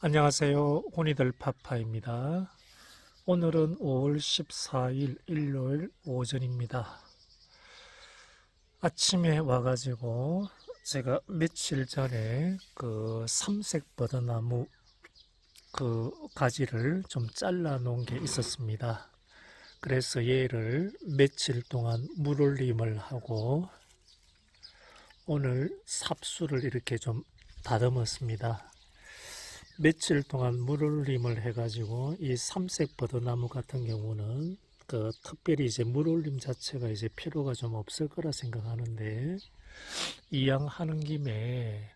안녕하세요. 혼이들 파파입니다. 오늘은 5월 14일 일요일 오전입니다. 아침에 와가지고 제가 며칠 전에 그 삼색 버드나무 그 가지를 좀 잘라 놓은 게 있었습니다. 그래서 얘를 며칠 동안 물올림을 하고 오늘 삽수를 이렇게 좀 다듬었습니다. 며칠 동안 물올림을 해가지고 이 삼색 버드나무 같은 경우는 특별히 이제 물올림 자체가 이제 필요가 좀 없을 거라 생각하는데 이왕 하는 김에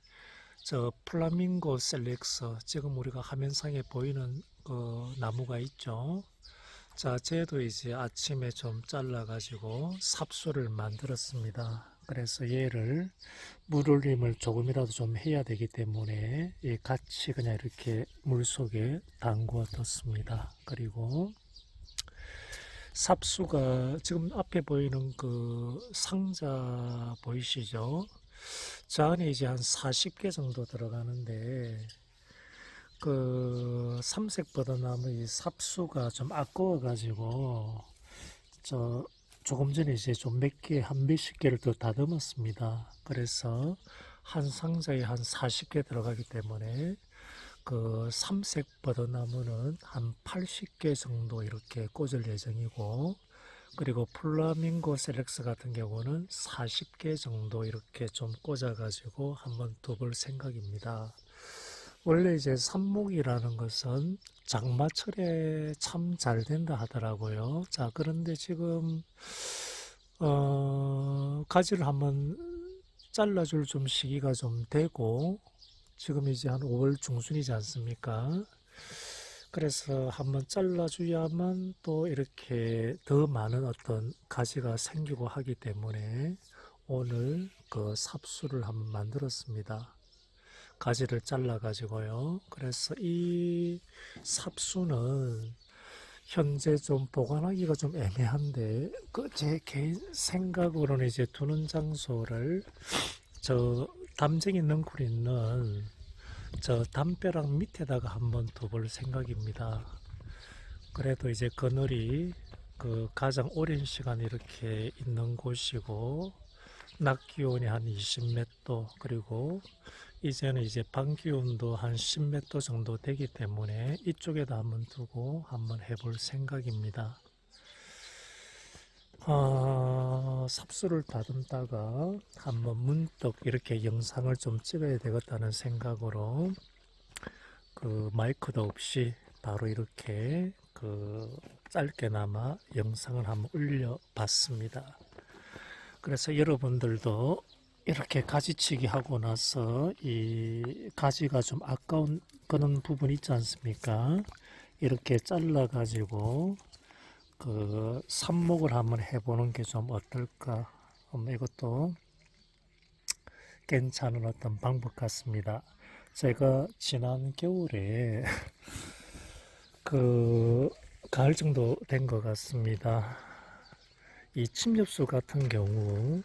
저 플라밍고 셀렉서 지금 우리가 화면상에 보이는 그 나무가 있죠. 자, 쟤도 이제 아침에 좀 잘라가지고 삽수를 만들었습니다. 그래서 얘를 물올림을 조금이라도 좀 해야 되기 때문에 같이 그냥 이렇게 물 속에 담궈 뒀습니다. 그리고 삽수가 지금 앞에 보이는 그 상자 보이시죠? 저 안에 이제 한 40개 정도 들어가는데 그 삼색 버드나무 이 삽수가 좀 아까워 가지고 저 조금 전에 이제 좀 몇 개, 한 몇십 개를 더 다듬었습니다. 그래서 한 상자에 한 40개 들어가기 때문에 그 삼색 버드나무는 한 80개 정도 이렇게 꽂을 예정이고, 그리고 플라밍고 셀렉스 같은 경우는 40개 정도 이렇게 좀 꽂아가지고 한번 둬볼 생각입니다. 원래 이제 삽목이라는 것은 장마철에 참 잘 된다 하더라고요. 자, 그런데 지금 가지를 한번 잘라줄 좀 시기가 좀 되고 지금 이제 한 5월 중순이지 않습니까? 그래서 한번 잘라줘야만 또 이렇게 더 많은 어떤 가지가 생기고 하기 때문에 오늘 그 삽수를 한번 만들었습니다. 가지를 잘라 가지고요. 그래서 이 삽수는 현재 좀 보관하기가 좀 애매한데 그 제 개인 생각으로는 이제 두는 장소를 저 담쟁이 넝쿨 있는 저 담벼락 밑에다가 한번 둬볼 생각입니다. 그래도 이제 그늘이 그 가장 오랜 시간 이렇게 있는 곳이고 낮 기온이 한 20몇 도, 그리고 이제는 이제 밤 기온도 한 10몇 도 정도 되기 때문에 이쪽에다 한번 두고 한번 해볼 생각입니다. 삽수를 다듬다가 한번 문득 이렇게 영상을 좀 찍어야 되겠다는 생각으로 그 마이크도 없이 바로 이렇게 그 짧게나마 영상을 한번 올려 봤습니다. 그래서 여러분들도 이렇게 가지치기 하고 나서 이 가지가 좀 아까운 그런 부분 있지 않습니까? 이렇게 잘라 가지고 그 삽목을 한번 해보는 게 좀 어떨까? 이것도 괜찮은 어떤 방법 같습니다. 제가 지난 겨울에 그 가을 정도 된 것 같습니다. 이 침엽수 같은 경우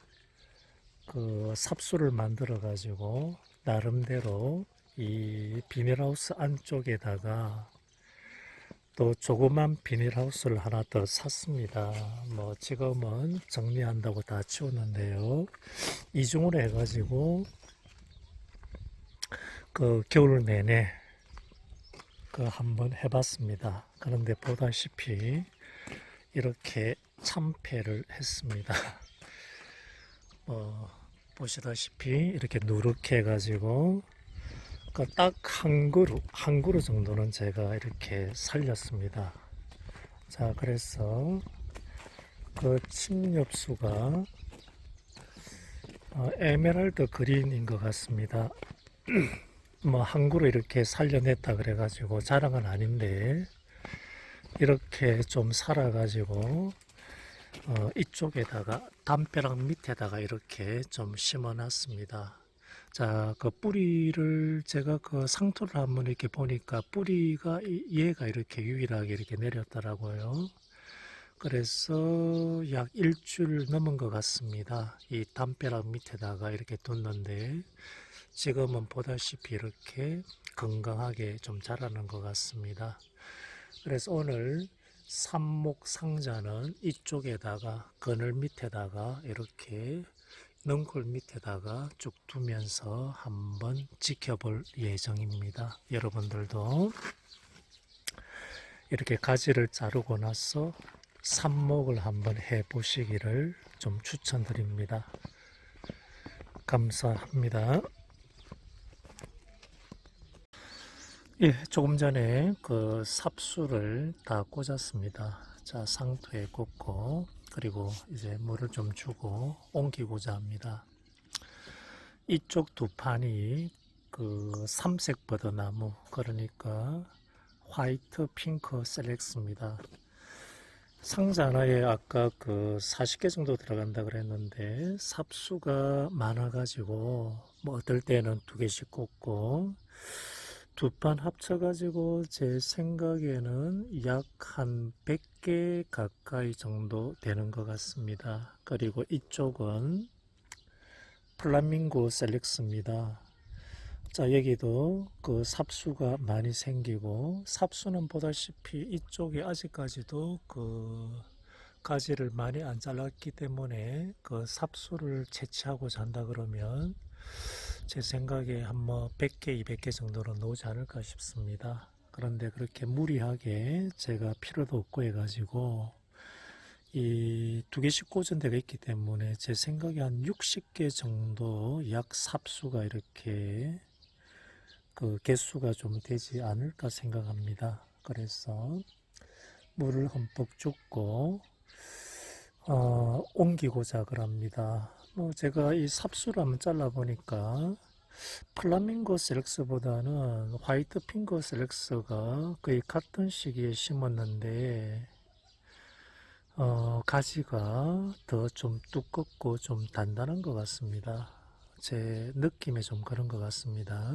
그 삽수를 만들어 가지고 나름대로 이 비닐하우스 안쪽에다가 또 조그만 비닐하우스를 하나 더 샀습니다. 뭐 지금은 정리한다고 다 치웠는데요. 이중으로 해가지고 그 겨울 내내 그 한번 해봤습니다. 그런데 보다시피 이렇게 참패를 했습니다. 보시다시피 이렇게 누렇게 해가지고 그 딱 한 그루 정도는 제가 이렇게 살렸습니다. 자, 그래서 그 침엽수가 에메랄드 그린인 것 같습니다. 뭐 한 그루 이렇게 살려냈다 그래가지고 자랑은 아닌데 이렇게 좀 살아가지고 이쪽에다가 담벼락 밑에다가 이렇게 좀 심어 놨습니다. 자, 그 뿌리를 제가 그 상토를 한번 이렇게 보니까 뿌리가 얘가 이렇게 유일하게 이렇게 내렸더라고요. 그래서 약 일주일 넘은 것 같습니다. 이 담벼락 밑에다가 이렇게 뒀는데 지금은 보다시피 이렇게 건강하게 좀 자라는 것 같습니다. 그래서 오늘 삽목 상자는 이쪽에다가 그늘 밑에다가 이렇게 능골 밑에다가 쭉 두면서 한번 지켜볼 예정입니다. 여러분들도 이렇게 가지를 자르고 나서 삽목을 한번 해 보시기를 좀 추천드립니다. 감사합니다. 예, 조금 전에 그 삽수를 다 꽂았습니다. 자, 상토에 꽂고 그리고 이제 물을 좀 주고 옮기고자 합니다. 이쪽 두 판이 그 삼색 버드나무, 그러니까 화이트 핑크 셀렉스입니다. 상자 하나에 아까 그 40개 정도 들어간다 그랬는데 삽수가 많아가지고 뭐 어떨 때는 2개씩 꽂고 두 판 합쳐가지고 제 생각에는 약 한 100개 가까이 정도 되는 것 같습니다. 그리고 이쪽은 플라밍고 셀렉스입니다. 자, 여기도 그 삽수가 많이 생기고, 삽수는 보다시피 이쪽에 아직까지도 그 가지를 많이 안 잘랐기 때문에 그 삽수를 채취하고자 한다 그러면 제 생각에 한 뭐 100개, 200개 정도로 나오지 않을까 싶습니다. 그런데 그렇게 무리하게 제가 필요도 없고 해가지고 이 2개씩 꽂은 데가 있기 때문에 제 생각에 한 60개 정도 약 삽수가 이렇게 그 개수가 좀 되지 않을까 생각합니다. 그래서 물을 흠뻑 줍고 옮기고자 그럽니다. 제가 이 삽수를 한번 잘라보니까 플라밍고 셀렉스보다는 화이트 핑거 셀렉스가 거의 같은 시기에 심었는데 가지가 더 좀 두껍고 좀 단단한 것 같습니다. 제 느낌에 좀 그런 것 같습니다.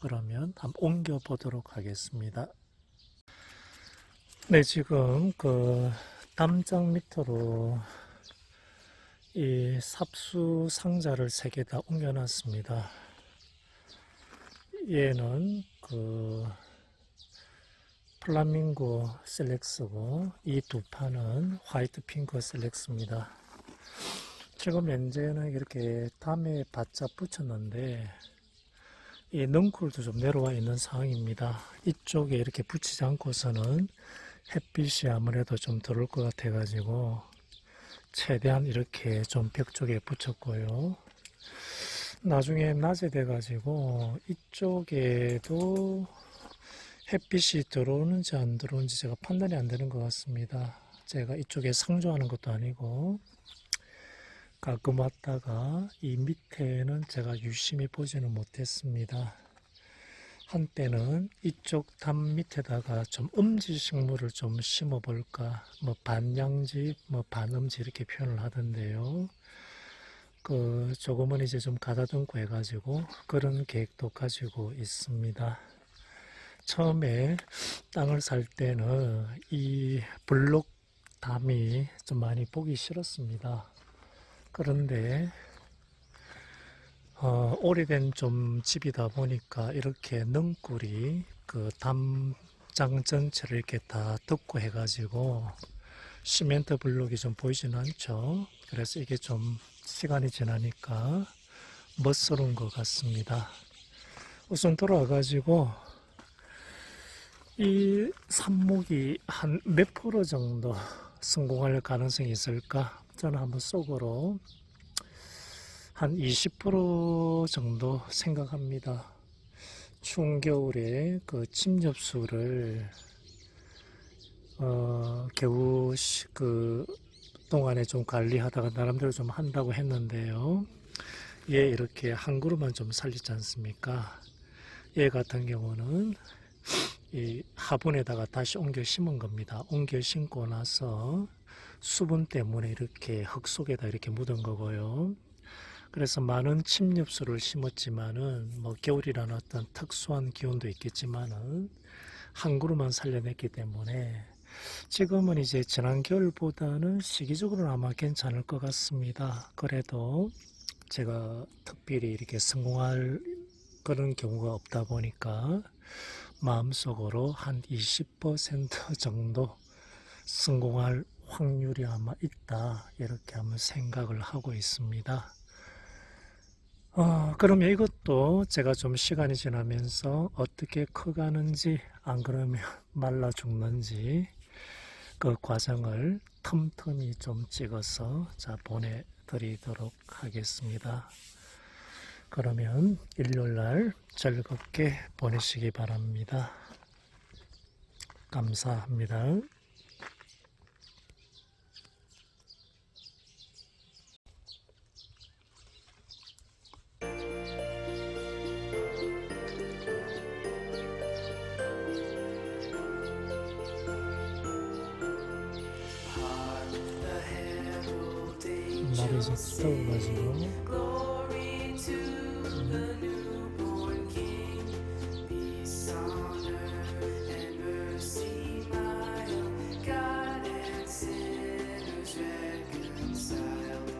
그러면 한번 옮겨 보도록 하겠습니다. 네, 지금 그 담장 밑으로 이 삽수 상자를 3개 다 옮겨 놨습니다. 얘는 그 플라밍고 셀렉스고 이 두 판은 화이트 핑크 셀렉스입니다. 지금 현재는 이렇게 담에 바짝 붙였는데 이 넝쿨도 좀 내려와 있는 상황입니다. 이쪽에 이렇게 붙이지 않고서는 햇빛이 아무래도 좀 들어올 것 같아 가지고 최대한 이렇게 좀 벽 쪽에 붙였고요. 나중에 낮에 돼 가지고 이쪽에도 햇빛이 들어오는지 안 들어오는지 제가 판단이 안 되는 것 같습니다. 제가 이쪽에 상주하는 것도 아니고 가끔 왔다가 이 밑에는 제가 유심히 보지는 못했습니다. 한때는 이쪽 담 밑에다가 좀 음지식물을 좀 심어볼까, 뭐 반양지, 뭐 반음지 이렇게 표현을 하던데요. 그 조금은 이제 좀 가다듬고 해가지고 그런 계획도 가지고 있습니다. 처음에 땅을 살 때는 이 블록 담이 좀 많이 보기 싫었습니다. 그런데 오래된 좀 집이다 보니까 이렇게 넝굴이 그 담장 전체를 이렇게 다 덮고 해가지고 시멘트 블록이 좀 보이지는 않죠. 그래서 이게 좀 시간이 지나니까 멋스러운 것 같습니다. 우선 돌아와가지고 이 삽목이 한 몇 프로 정도 성공할 가능성이 있을까? 저는 한번 속으로 한 20% 정도 생각합니다. 추운 겨울에 그 침엽수를 겨우 그 동안에 좀 관리하다가 나름대로 좀 한다고 했는데요. 얘 이렇게 한 그루만 좀 살리지 않습니까? 얘 같은 경우는 이 화분에다가 다시 옮겨 심은 겁니다. 옮겨 심고 나서 수분 때문에 이렇게 흙 속에다 이렇게 묻은 거고요. 그래서 많은 침엽수를 심었지만은 뭐 겨울이라는 어떤 특수한 기온도 있겠지만은 한 그루만 살려냈기 때문에 지금은 이제 지난 겨울보다는 시기적으로는 아마 괜찮을 것 같습니다. 그래도 제가 특별히 이렇게 성공할 그런 경우가 없다 보니까 마음속으로 한 20% 정도 성공할 확률이 아마 있다, 이렇게 한번 생각을 하고 있습니다. 그러면 이것도 제가 좀 시간이 지나면서 어떻게 커가는지, 안 그러면 말라 죽는지 그 과정을 틈틈이 좀 찍어서 보내드리도록 하겠습니다. 그러면 일요일날 즐겁게 보내시기 바랍니다. 감사합니다. 날이 좀 더워가지고 Glory to the newborn King. Peace on earth and mercy mild. God and sinners reconciled.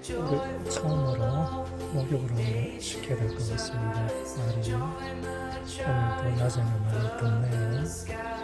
우리 처음으로 목욕을 한번 시켜야 될 것 같습니다. 날이 오늘도 낮에는 많이 덥네요.